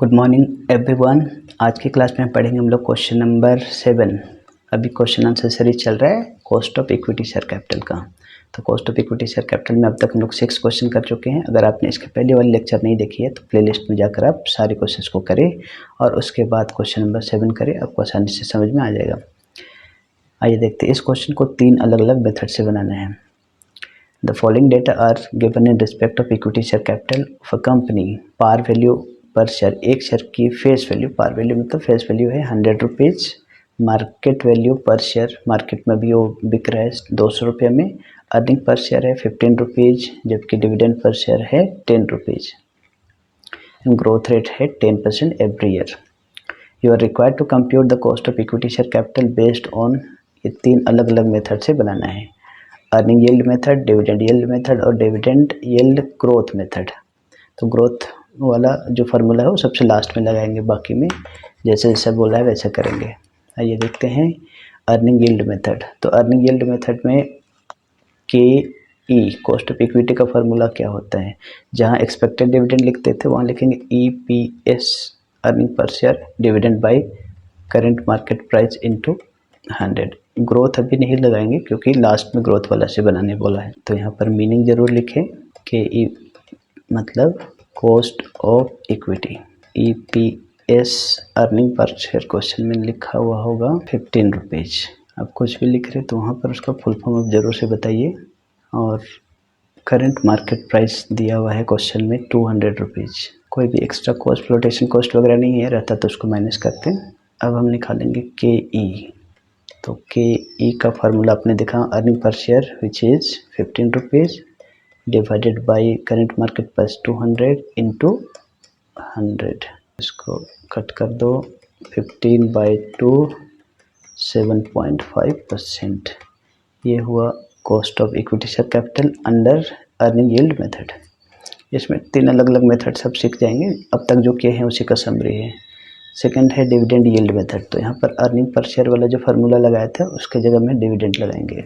Good morning everyone. आज की class में पढ़ेंगे हम लोग क्वेश्चन नंबर 7। अभी क्वेश्चन आंसर सीरीज चल रहा है cost of equity share capital का। तो cost of equity share capital में अब तक हम लोग 6 क्वेश्चन कर चुके हैं। अगर आपने इसके पहले वाले लेक्चर नहीं देखी है तो प्लेलिस्ट में जाकर आप सारे क्वेश्चंस को करें और उसके बाद क्वेश्चन नंबर 7 करें, आपको आसानी से समझ में आ जाएगा। आइए देखते हैं, इस क्वेश्चन को 3 अलग अलग मेथड से बनाना है। The following data are given in respect of equity share capital of a company. Par value per share, एक शेयर की फेस वैल्यू, पार वैल्यू मतलब फेस वैल्यू है 100 rupees. Market value per share, market में भी वो बिक रहा है 200 रुपये में। अर्निंग पर शेयर है 15 रुपीज़, जबकि डिविडेंड पर शेयर है 10 रुपीज़। ग्रोथ रेट है 10% every year. You are required to compute the cost of equity share capital based on, ये 3 अलग अलग मेथड से बनाना है। Earning yield method, dividend yield method और डिविडेंड यील्ड ग्रोथ मेथड। तो ग्रोथ वाला जो फार्मूला है वो सबसे लास्ट में लगाएंगे, बाकी में जैसे जैसे बोला है वैसे करेंगे। आइए देखते हैं अर्निंग यील्ड मेथड। तो अर्निंग यील्ड मेथड में KE कॉस्ट ऑफ इक्विटी का फार्मूला क्या होता है, जहां एक्सपेक्टेड डिविडेंड लिखते थे वहां लिखेंगे EPS, earning per share dividend by current market price into 100। Growth अभी नहीं लगाएंगे क्योंकि लास्ट में ग्रोथ वाला से बनाने बोला है। तो यहाँ पर मीनिंग जरूर लिखें। KE मतलब cost of equity. EPS earning per share question में लिखा हुआ होगा 15 रुपीज़। आप कुछ भी लिख रहे तो वहाँ पर उसका फुल फॉर्म आप जरूर से बताइए। और करंट मार्केट प्राइस दिया हुआ है क्वेश्चन में 200 रुपीज़। कोई भी एक्स्ट्रा कॉस्ट, फ्लोटेशन कॉस्ट वगैरह नहीं है, रहता तो उसको माइनस करते हैं। अब हम निकालेंगे KE। तो KE का फार्मूला आपने देखा, earning per share which is 15 rupees divided by current market price 200 into 100। इसको कट कर दो, 15/2 7.5%। ये हुआ cost of equity share capital under earning yield method. इसमें 3 अलग अलग मेथड सब सीख जाएंगे, अब तक जो किए हैं उसी का समरी है। सेकंड है डिविडेंड यील्ड मेथड। तो यहाँ पर अर्निंग पर शेयर वाला जो फार्मूला लगाया था उसके जगह में डिविडेंड लगाएंगे।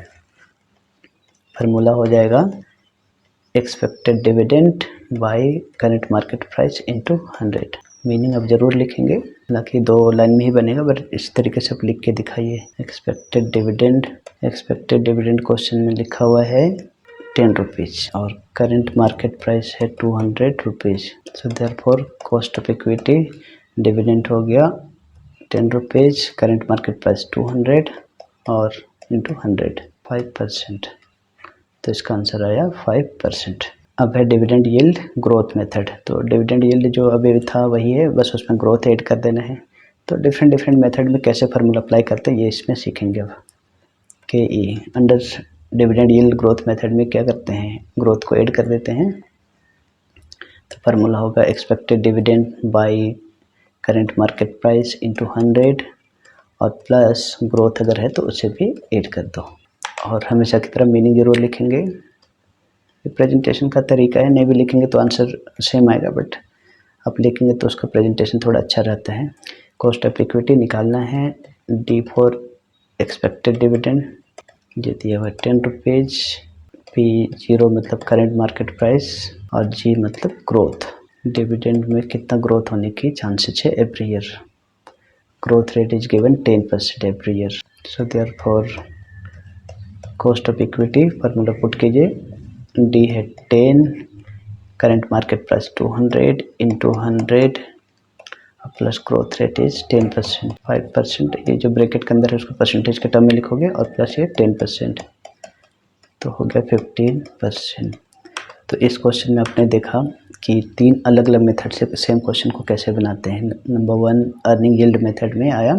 फार्मूला हो जाएगा expected dividend by current market price into 100। Meaning अब जरूर लिखेंगे, हालांकि 2 लाइन में ही बनेगा, बट इस तरीके से आप लिख के दिखाइए। एक्सपेक्टेड डिविडेंड क्वेश्चन में लिखा हुआ है 10 रुपीज़ और करंट मार्केट प्राइस है 200 rupees. So therefore cost of equity dividend हो गया 10 रुपीज़, करंट मार्केट प्राइस 200 और इंटू 100 5%। तो इसका आंसर आया 5%। अब है डिविडेंड यील्ड ग्रोथ मेथड। तो डिविडेंड यील्ड जो अभी था वही है, बस उसमें ग्रोथ ऐड कर देना है। तो डिफरेंट मेथड में कैसे फार्मूला अप्लाई करते हैं ये इसमें सीखेंगे। अब KE under dividend yield growth method में क्या करते हैं, ग्रोथ को ऐड कर देते हैं। तो फार्मूला होगा expected dividend by current market price into 100 और प्लस ग्रोथ अगर है तो उसे भी ऐड कर दो। और हमेशा की तरह मीनिंग जरूर लिखेंगे। ये प्रेजेंटेशन का तरीका है, नहीं भी लिखेंगे तो आंसर सेम आएगा, बट आप लिखेंगे तो उसका प्रेजेंटेशन थोड़ा अच्छा रहता है। कॉस्ट ऑफ इक्विटी निकालना है, D फॉर एक्सपेक्टेड डिविडेंड, ये दिया हुआ 10 रुपीज़। P0 मतलब करेंट मार्केट प्राइस और G मतलब ग्रोथ। डिविडेंड में कितना ग्रोथ होने की चांसेस है every year. Growth rate is given 10% every year. So therefore cost of equity formula put कीजिए, D है 10, current market price 200 into 100 plus growth rate is 10%। 5% ये जो ब्रैकेट के अंदर है उसको परसेंटेज के टर्म में लिखोगे और प्लस ये 10%, तो हो गया 15%। तो इस क्वेश्चन में आपने देखा कि 3 अलग अलग मेथड से सेम क्वेश्चन को कैसे बनाते हैं। नंबर 1 अर्निंग यील्ड मेथड में आया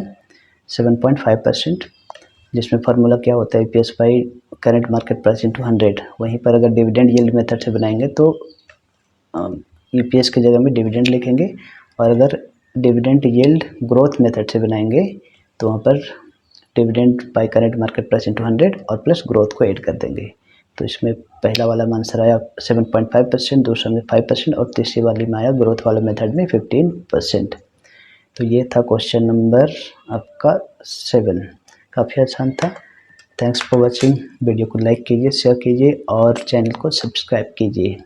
7.5%, जिसमें फार्मूला क्या होता है EPS by current market price into 100। वहीं पर अगर डिविडेंड यील्ड मेथड से बनाएंगे तो EPS की जगह में डिविडेंड लिखेंगे, और अगर डिविडेंड यील्ड ग्रोथ मेथड से बनाएंगे तो वहाँ पर dividend by current market price into 100 और प्लस ग्रोथ को ऐड कर देंगे। तो इसमें पहला वाला में आंसर आया 7.5%, दूसरा में 5% और तीसरी वाली में आया ग्रोथ वाला मेथड में 15%। तो ये था क्वेश्चन नंबर आपका 7, काफ़ी आसान था। Thanks for watching. वीडियो को लाइक कीजिए, शेयर कीजिए और चैनल को सब्सक्राइब कीजिए।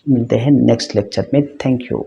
मिलते हैं नेक्स्ट लेक्चर में। Thank you.